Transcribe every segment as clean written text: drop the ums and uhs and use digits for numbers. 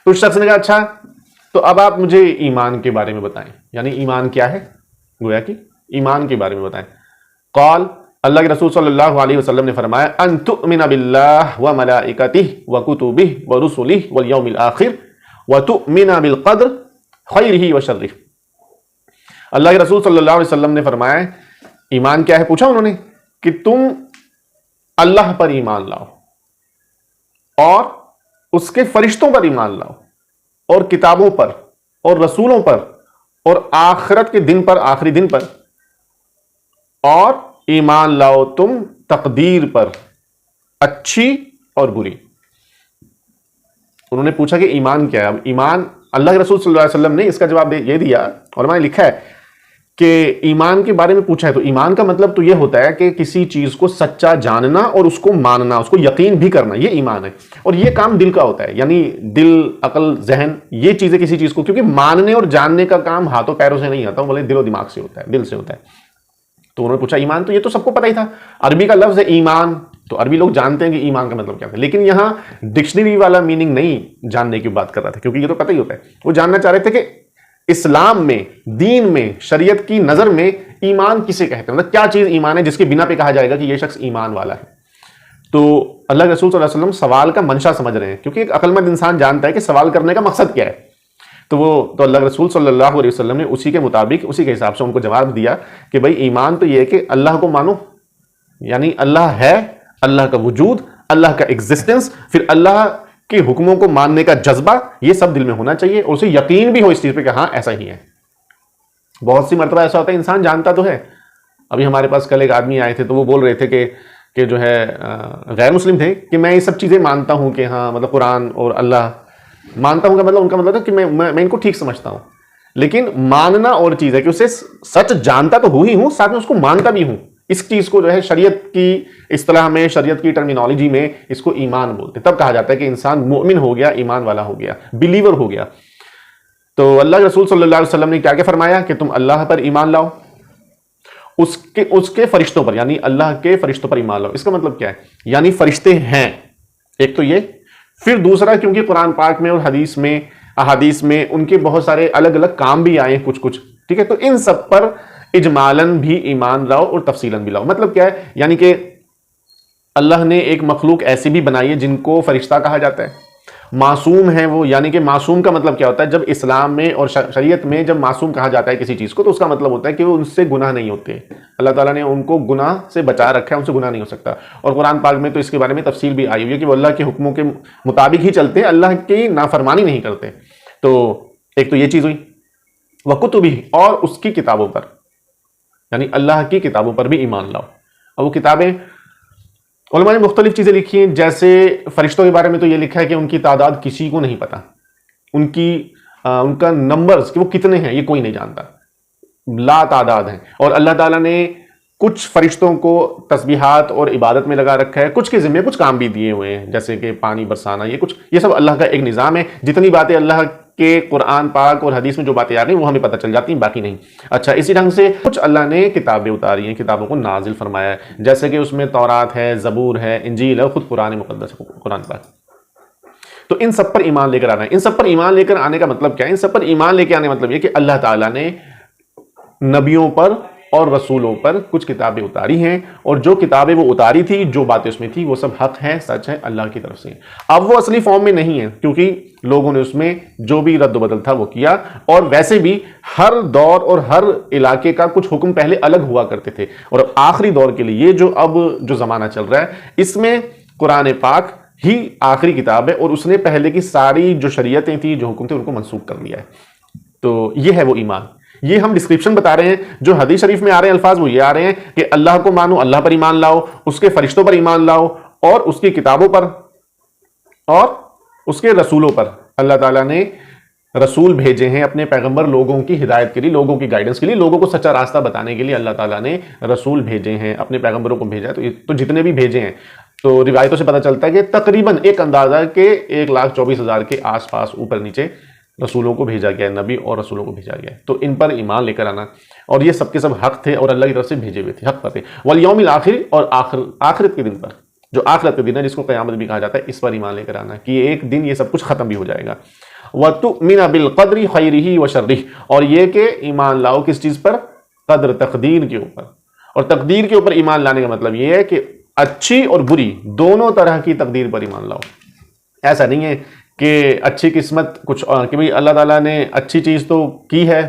تو اس شخص نے کہا اچھا تو اب آپ مجھے ایمان کے بارے میں بتائیں، یعنی ایمان کیا ہے، گویا کہ ایمان کے بارے میں بتائیں۔ قال، اللہ کے رسول صلی اللہ علیہ وسلم نے فرمایا ان تؤمن باللہ وملائکتہ وکتبہ ورسلہ والیوم الآخر وتؤمن بالقدر خیرہ وشرہ۔ اللہ کے رسول صلی اللہ علیہ وسلم نے فرمایا ایمان کیا ہے، پوچھا انہوں نے کہ تم اللہ پر ایمان لاؤ اور اس کے فرشتوں پر ایمان لاؤ اور کتابوں پر اور رسولوں پر اور آخرت کے دن پر، آخری دن پر، اور ایمان لاؤ تم تقدیر پر، اچھی اور بری۔ انہوں نے پوچھا کہ ایمان کیا ہے۔ اب ایمان، اللہ کے رسول صلی اللہ علیہ وسلم نے اس کا جواب یہ دیا، علماء نے لکھا ہے کہ ایمان کے بارے میں پوچھا ہے تو ایمان کا مطلب تو یہ ہوتا ہے کہ کسی چیز کو سچا جاننا اور اس کو ماننا، اس کو یقین بھی کرنا، یہ ایمان ہے۔ اور یہ کام دل کا ہوتا ہے، یعنی دل، عقل، ذہن، یہ چیزیں کسی چیز کو، کیونکہ ماننے اور جاننے کا کام ہاتھوں پیروں سے نہیں آتا، بولے دل و دماغ سے ہوتا ہے، دل سے ہوتا ہے۔ تو انہوں نے پوچھا ایمان، تو یہ تو سب کو پتہ ہی تھا، عربی کا لفظ ہے ایمان، تو عربی لوگ جانتے ہیں کہ ایمان کا مطلب کیا ہے، لیکن یہاں ڈکشنری والا میننگ نہیں جاننے کی بات کر رہا تھا، کیونکہ یہ تو پتہ ہی ہوتا ہے۔ وہ جاننا چاہ رہے تھے کہ اسلام میں، دین میں، شریعت کی نظر میں ایمان کسے کہتے ہیں، مطلب کیا چیز ایمان ہے جس کی بنا پہ کہا جائے گا کہ یہ شخص ایمان والا ہے۔ تو اللہ کے رسول صلی اللہ علیہ وسلم سوال کا منشا سمجھ رہے ہیں، کیونکہ ایک عقل مند انسان جانتا ہے کہ سوال کرنے کا مقصد کیا ہے۔ تو اللہ کے رسول صلی اللہ علیہ وسلم نے اسی کے مطابق، اسی کے حساب سے ان کو جواب دیا کہ بھائی ایمان تو یہ ہے کہ اللہ کو مانو، یعنی اللہ ہے، اللہ کا وجود، اللہ کا ایگزسٹنس، پھر اللہ کے حکموں کو ماننے کا جذبہ، یہ سب دل میں ہونا چاہیے اور اسے یقین بھی ہو اس چیز پہ کہ ہاں ایسا ہی ہے۔ بہت سی مرتبہ ایسا ہوتا ہے انسان جانتا تو ہے۔ ابھی ہمارے پاس کل ایک آدمی آئے تھے تو وہ بول رہے تھے کہ جو ہے غیر مسلم تھے کہ میں یہ سب چیزیں مانتا ہوں کہ ہاں مطلب قرآن اور اللہ مانتا ہوں، کا مطلب ان کا مطلب ہے کہ میں ان کو ٹھیک سمجھتا ہوں، لیکن ماننا اور چیز ہے کہ اسے سچ جانتا تو ہی ہوں، ساتھ میں اس کو مانتا بھی ہوں۔ اس چیز کو جو ہے شریعت کی اصطلاح میں، شریعت کی ٹرمینالوجی میں اس کو ایمان بولتے ہیں۔ تب کہا جاتا ہے کہ انسان مومن ہو گیا، ایمان والا ہو گیا، بلیور ہو گیا۔ تو اللہ کے رسول صلی اللہ علیہ وسلم نے کیا فرمایا کہ تم اللہ پر ایمان لاؤ، اس کے فرشتوں پر، یعنی اللہ کے فرشتوں پر ایمان لاؤ۔ اس کا مطلب کیا ہے؟ یعنی فرشتے ہیں، ایک تو یہ، پھر دوسرا کیونکہ قرآن پاک میں اور حدیث میں، احادیث میں ان کے بہت سارے الگ الگ کام بھی آئے ہیں کچھ، ٹھیک ہے، تو ان سب پر اجمالاً بھی ایمان لاؤ اور تفصیلاً بھی لاؤ۔ مطلب کیا ہے؟ یعنی کہ اللہ نے ایک مخلوق ایسی بھی بنائی ہے جن کو فرشتہ کہا جاتا ہے، معصوم ہیں وہ، یعنی کہ معصوم کا مطلب کیا ہوتا ہے؟ جب اسلام میں اور شریعت میں جب معصوم کہا جاتا ہے کسی چیز کو تو اس کا مطلب ہوتا ہے کہ وہ ان سے گناہ نہیں ہوتے، اللہ تعالیٰ نے ان کو گناہ سے بچا رکھا ہے، ان سے گناہ نہیں ہو سکتا۔ اور قرآن پاک میں تو اس کے بارے میں تفصیل بھی آئی ہوئی ہے کہ وہ اللہ کے حکموں کے مطابق ہی چلتے ہیں، اللہ کی نافرمانی نہیں کرتے۔ تو ایک تو یہ چیز ہوئی، وکتبہ، اور اس کی کتابوں پر، یعنی اللہ کی کتابوں پر بھی ایمان لاؤ۔ اور وہ کتابیں علماء نے مختلف چیزیں لکھی ہیں، جیسے فرشتوں کے بارے میں تو یہ لکھا ہے کہ ان کی تعداد کسی کو نہیں پتا، ان کا نمبرز کہ وہ کتنے ہیں یہ کوئی نہیں جانتا، لا تعداد ہیں۔ اور اللہ تعالیٰ نے کچھ فرشتوں کو تسبیحات اور عبادت میں لگا رکھا ہے، کچھ کے ذمہ کچھ کام بھی دیے ہوئے ہیں، جیسے کہ پانی برسانا، یہ سب اللہ کا ایک نظام ہے۔ جتنی باتیں اللہ کے قرآن پاک اور حدیث میں جو باتیں آ رہی ہیں وہ ہمیں پتہ چل جاتی ہیں، باقی نہیں۔ اچھا، اسی ڈھنگ سے کچھ اللہ نے کتابیں اتاری ہیں، کتابوں کو نازل فرمایا ہے، جیسے کہ اس میں تورات ہے، زبور ہے، انجیل ہے، خود قرآن مقدس ہے، قرآن پاک۔ تو ان سب پر ایمان لے کر آنا ہے۔ ان سب پر ایمان لے کر آنے کا مطلب کیا ہے؟ ان سب پر ایمان لے کے آنے کا مطلب یہ کہ اللہ تعالیٰ نے نبیوں پر اور رسولوں پر کچھ کتابیں اتاری ہیں، اور جو کتابیں وہ اتاری تھی، جو باتیں اس میں تھی، وہ سب حق ہے، سچ ہے، اللہ کی طرف سے۔ اب وہ اصلی فارم میں نہیں ہے، کیونکہ لوگوں نے اس میں جو بھی رد و بدل تھا وہ کیا، اور ویسے بھی ہر دور اور ہر علاقے کا کچھ حکم پہلے الگ ہوا کرتے تھے، اور آخری دور کے لیے جو زمانہ چل رہا ہے اس میں قرآن پاک ہی آخری کتاب ہے، اور اس نے پہلے کی ساری جو شریعتیں تھیں، جو حکم تھے، ان کو منسوخ کر لیا ہے۔ تو یہ ہے وہ ایمان۔ یہ ہم ڈسکرپشن بتا رہے ہیں، جو حدیث شریف میں آ رہے ہیں الفاظ وہ یہ آ رہے ہیں کہ اللہ کو مانو، اللہ پر ایمان لاؤ، اس کے فرشتوں پر ایمان لاؤ، اور اس کی کتابوں پر اور اس کے رسولوں پر۔ اللہ تعالیٰ نے رسول بھیجے ہیں اپنے پیغمبر، لوگوں کی ہدایت کے لیے، لوگوں کی گائیڈنس کے لیے، لوگوں کو سچا راستہ بتانے کے لیے اللہ تعالیٰ نے رسول بھیجے ہیں، اپنے پیغمبروں کو بھیجا ہے۔ تو جتنے بھی بھیجے ہیں، تو روایتوں سے پتہ چلتا ہے کہ تقریباً ایک اندازہ کہ 1,24,000 کے آس پاس اوپر نیچے رسولوں کو بھیجا گیا ہے، نبی اور رسولوں کو بھیجا گیا ہے۔ تو ان پر ایمان لے کر آنا، اور یہ سب کے سب حق تھے اور اللہ کی طرف سے بھیجے ہوئے تھے، حق پر تھے۔ والیوم الآخر، اور آخرت کے دن پر، جو آخرت کے دن ہے جس کو قیامت بھی کہا جاتا ہے، اس پر ایمان لے کر آنا کہ ایک دن یہ سب کچھ ختم بھی ہو جائے گا۔ وَتُؤْمِنَ بِالْقَدْرِ خَيْرِهِ وَشَرِّهِ، اور یہ کہ ایمان لاؤ کس چیز پر؟ قدر، تقدیر کے اوپر. اور تقدیر کے اوپر ایمان لانے کا مطلب یہ ہے کہ اچھی اور بری دونوں طرح کی تقدیر پر ایمان لاؤ. ایسا نہیں ہے کہ اچھی قسمت کچھ اور، کہ بھئی اللہ تعالیٰ نے اچھی چیز تو کی ہے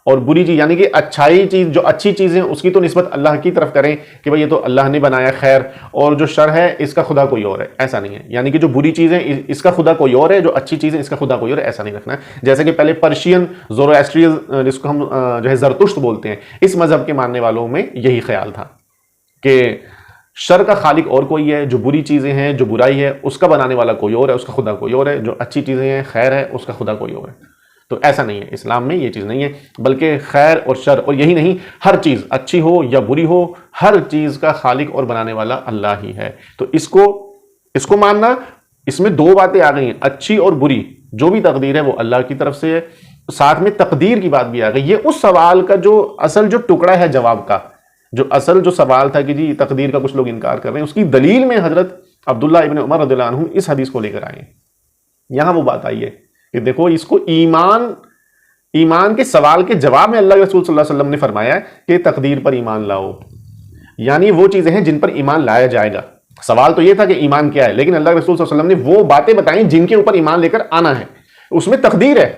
اور بری چیز، یعنی کہ اچھائی چیز، جو اچھی چیزیں اس کی تو نسبت اللہ کی طرف کریں کہ بھئی یہ تو اللہ نے بنایا خیر، اور جو شر ہے اس کا خدا کوئی اور ہے. ایسا نہیں ہے، یعنی کہ جو بری چیزیں اس کا خدا کوئی اور ہے، جو اچھی چیزیں اس کا خدا کوئی اور ہے، ایسا نہیں رکھنا ہے. جیسے کہ پہلے پرشین زورواسٹریل، جس کو ہم جو ہے زرتشت بولتے ہیں، اس مذہب کے ماننے والوں میں یہی خیال تھا کہ شر کا خالق اور کوئی ہے، جو بری چیزیں ہیں، جو برائی ہے اس کا بنانے والا کوئی اور ہے، اس کا خدا کوئی اور ہے، جو اچھی چیزیں ہیں خیر ہے اس کا خدا کوئی اور ہے. تو ایسا نہیں ہے، اسلام میں یہ چیز نہیں ہے، بلکہ خیر اور شر، اور یہی نہیں، ہر چیز اچھی ہو یا بری ہو، ہر چیز کا خالق اور بنانے والا اللہ ہی ہے. تو اس کو ماننا، اس میں دو باتیں آ گئی ہیں، اچھی اور بری، جو بھی تقدیر ہے وہ اللہ کی طرف سے ہے، ساتھ میں تقدیر کی بات بھی آ گئی. یہ اس سوال کا جو اصل جو ٹکڑا ہے جواب کا، جو اصل جو سوال تھا کہ جی تقدیر کا کچھ لوگ انکار کر رہے ہیں، اس کی دلیل میں حضرت عبداللہ ابن عمر رضی اللہ عنہ اس حدیث کو لے کر آئے ہیں. یہاں وہ بات آئی ہے کہ دیکھو، اس کو ایمان کے سوال کے جواب میں اللہ کے رسول صلی اللہ علیہ وسلم نے فرمایا ہے کہ تقدیر پر ایمان لاؤ، یعنی وہ چیزیں ہیں جن پر ایمان لایا جائے گا. سوال تو یہ تھا کہ ایمان کیا ہے، لیکن اللہ کے رسول صلی اللہ علیہ وسلم نے وہ باتیں بتائیں جن کے اوپر ایمان لے کر آنا ہے، اس میں تقدیر ہے.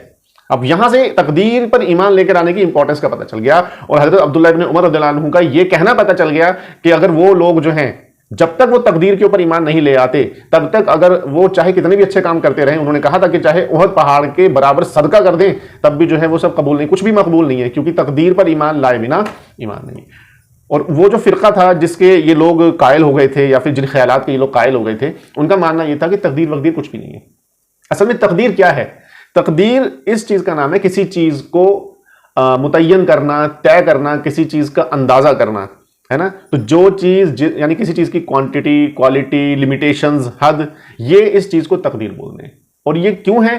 اب یہاں سے تقدیر پر ایمان لے کر آنے کی امپورٹنس کا پتہ چل گیا، اور حضرت عبداللہ ابن عمر رضی اللہ عنہ کا یہ کہنا پتہ چل گیا کہ اگر وہ لوگ جو ہیں جب تک وہ تقدیر کے اوپر ایمان نہیں لے آتے، تب تک اگر وہ چاہے کتنے بھی اچھے کام کرتے رہیں، انہوں نے کہا تھا کہ چاہے احد پہاڑ کے برابر صدقہ کر دیں تب بھی جو ہے وہ سب قبول نہیں، کچھ بھی مقبول نہیں ہے، کیونکہ تقدیر پر ایمان لائے بنا ایمان نہیں. اور وہ جو فرقہ تھا جس کے یہ لوگ قائل ہو گئے تھے، یا پھر جن خیالات کے یہ لوگ قائل ہو گئے تھے، ان کا ماننا یہ تھا کہ تقدیر وقدیر کچھ بھی نہیں ہے. اصل میں تقدیر کیا ہے؟ تقدیر اس چیز کا نام ہے، کسی چیز کو متعین کرنا، طے کرنا، کسی چیز کا اندازہ کرنا، ہے نا. تو جو چیز یعنی کسی چیز کی کوانٹٹی، کوالٹی، لمیٹیشنز، حد، یہ اس چیز کو تقدیر بولتے ہیں. اور یہ کیوں ہے؟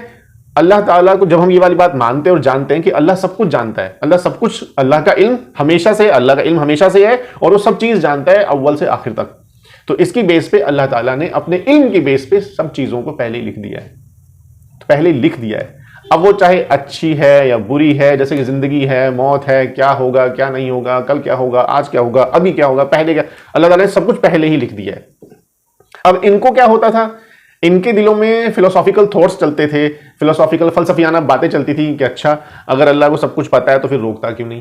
اللہ تعالیٰ کو جب ہم یہ والی بات مانتے اور جانتے ہیں کہ اللہ سب کچھ جانتا ہے، اللہ سب کچھ، اللہ کا علم ہمیشہ سے، اللہ کا علم ہمیشہ سے ہے، اور وہ سب چیز جانتا ہے اول سے آخر تک. تو اس کی بیس پہ اللہ تعالیٰ نے اپنے علم کی بیس پہ سب چیزوں کو پہلے لکھ دیا ہے، پہلے لکھ دیا ہے. اب وہ چاہے اچھی ہے یا بری ہے، جیسے کہ زندگی ہے، موت ہے، کیا ہوگا کیا نہیں ہوگا، کل کیا ہوگا، آج کیا ہوگا، ابھی کیا ہوگا، پہلے کیا، اللہ تعالیٰ نے سب کچھ پہلے ہی لکھ دیا ہے. اب ان کو کیا ہوتا تھا؟ ان کے دلوں میں فلسافیکل تھاٹس چلتے تھے، فلسافیکل فلسفیانہ باتیں چلتی تھیں کہ اچھا اگر اللہ کو سب کچھ پتہ ہے تو پھر روکتا کیوں نہیں.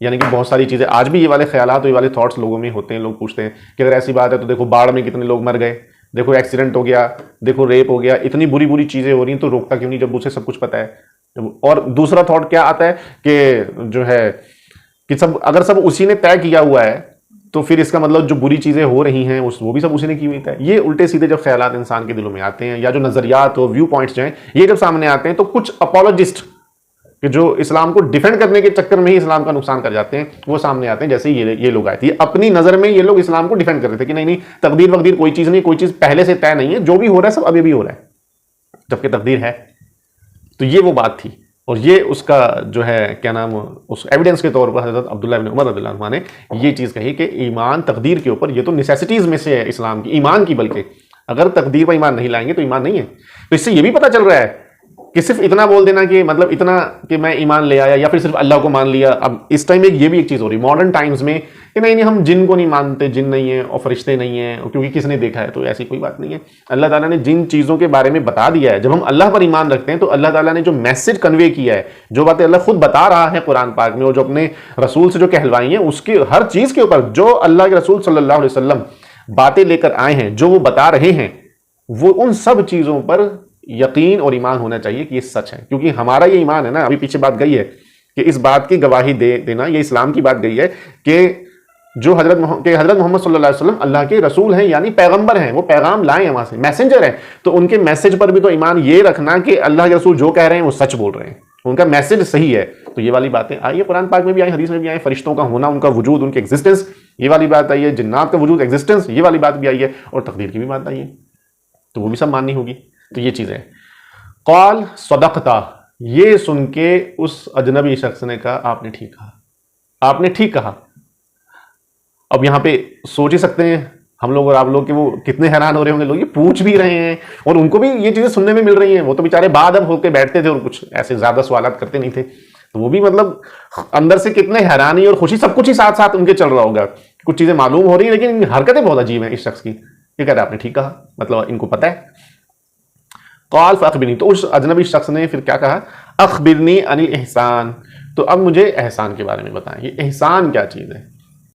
یعنی کہ بہت ساری چیزیں آج بھی یہ والے خیالات، یہ والے تھاٹس لوگوں میں ہوتے ہیں. لوگ پوچھتے ہیں کہ اگر ایسی بات ہے تو دیکھو باڑھ میں کتنے لوگ مر گئے، دیکھو ایکسیڈنٹ ہو گیا، دیکھو ریپ ہو گیا، اتنی بری بری چیزیں ہو رہی ہیں، تو روکتا کیوں نہیں جب اسے سب کچھ پتہ ہے. اور دوسرا تھاٹ کیا آتا ہے کہ جو ہے کہ اگر سب اسی نے طے کیا ہوا ہے تو پھر اس کا مطلب جو بری چیزیں ہو رہی ہیں وہ بھی سب اسی نے کی ہوئی ہے. یہ الٹے سیدھے جب خیالات انسان کے دلوں میں آتے ہیں، یا جو نظریات اور ویو پوائنٹس جو ہیں یہ جب سامنے آتے ہیں، تو کچھ اپولوجسٹ کہ جو اسلام کو ڈیفینڈ کرنے کے چکر میں ہی اسلام کا نقصان کر جاتے ہیں، وہ سامنے آتے ہیں. جیسے یہ لوگ آئے تھے، اپنی نظر میں یہ لوگ اسلام کو ڈیفینڈ کر رہے تھے کہ نہیں تقدیر وقدیر کوئی چیز نہیں، کوئی چیز پہلے سے طے نہیں ہے، جو بھی ہو رہا ہے سب ابھی بھی ہو رہا ہے، جبکہ تقدیر ہے. تو یہ وہ بات تھی، اور یہ اس کا جو ہے کیا نام، اس ایویڈنس کے طور پر حضرت عبداللہ بن عمر رضی اللہ عنہ نے یہ چیز کہی کہ ایمان تقدیر کے اوپر، یہ تو نیسیسٹیز میں سے ہے اسلام کی، ایمان کی، بلکہ اگر تقدیر پر ایمان نہیں لائیں گے تو ایمان نہیں ہے. تو اس سے یہ بھی پتہ چل رہا ہے کہ صرف اتنا بول دینا کہ مطلب اتنا کہ میں ایمان لے آیا، یا پھر صرف اللہ کو مان لیا. اب اس ٹائم یہ بھی ایک چیز ہو رہی ہے ماڈرن ٹائمز میں کہ نہیں ہم جن کو نہیں مانتے، جن نہیں ہیں اور فرشتے نہیں ہیں، کیونکہ کس نے دیکھا ہے. تو ایسی کوئی بات نہیں ہے. اللہ تعالیٰ نے جن چیزوں کے بارے میں بتا دیا ہے، جب ہم اللہ پر ایمان رکھتے ہیں تو اللہ تعالیٰ نے جو میسج کنوے کیا ہے، جو باتیں اللہ خود بتا رہا ہے قرآن پاک میں، اور جو اپنے رسول سے جو کہلوائی ہیں، اس کی ہر چیز کے اوپر جو اللہ کے رسول صلی اللہ علیہ وسلم باتیں لے کر آئے ہیں، جو وہ بتا رہے ہیں، وہ ان سب چیزوں پر یقین اور ایمان ہونا چاہیے کہ یہ سچ ہے. کیونکہ ہمارا یہ ایمان ہے نا، ابھی پیچھے بات گئی ہے کہ اس بات کی گواہی دینا، یہ اسلام کی بات گئی ہے کہ جو حضرت محمد صلی اللہ علیہ وسلم اللہ کے رسول ہیں، یعنی پیغمبر ہیں، وہ پیغام لائے ہیں وہاں سے، میسنجر ہیں. تو ان کے میسج پر بھی تو ایمان یہ رکھنا کہ اللہ کے رسول جو کہہ رہے ہیں وہ سچ بول رہے ہیں، ان کا میسج صحیح ہے. تو یہ والی باتیں آئی ہے قرآن پاک میں بھی آئی، حدیث میں بھی آئی، فرشتوں کا ہونا، ان کا وجود، ان کی ایگزسٹنس، یہ والی بات آئی ہے، جنات کا وجود، ایگزسٹنس، یہ والی بات بھی آئی ہے، اور تقدیر کی بھی بات آئی ہے. تو وہ بھی سب ماننی ہوگی. تو یہ چیز ہے. قال صدقتا، یہ سن کے اس اجنبی شخص نے کہا آپ نے ٹھیک کہا، آپ نے ٹھیک کہا. اب یہاں پہ سوچ ہی سکتے ہیں ہم لوگ اور آپ لوگ کہ وہ کتنے حیران ہو رہے ہوں گے، لوگ یہ پوچھ بھی رہے ہیں اور ان کو بھی یہ چیزیں سننے میں مل رہی ہیں. وہ تو بیچارے بعد اب ہو کے بیٹھتے تھے اور کچھ ایسے زیادہ سوالات کرتے نہیں تھے، تو وہ بھی مطلب اندر سے کتنے حیرانی اور خوشی سب کچھ ہی ساتھ ساتھ ان کے چل رہا ہوگا. کچھ چیزیں معلوم ہو رہی ہیں لیکن حرکتیں بہت عجیب ہیں اس شخص کی. یہ کہہ رہا آپ نے ٹھیک کہا، مطلب ان کو پتہ ہے. قال فاخبرنی، تو اس اجنبی شخص نے پھر کیا کہا، اخبرنی عن الاحسان، تو اب مجھے احسان کے بارے میں بتائیں. یہ احسان کیا چیز ہے؟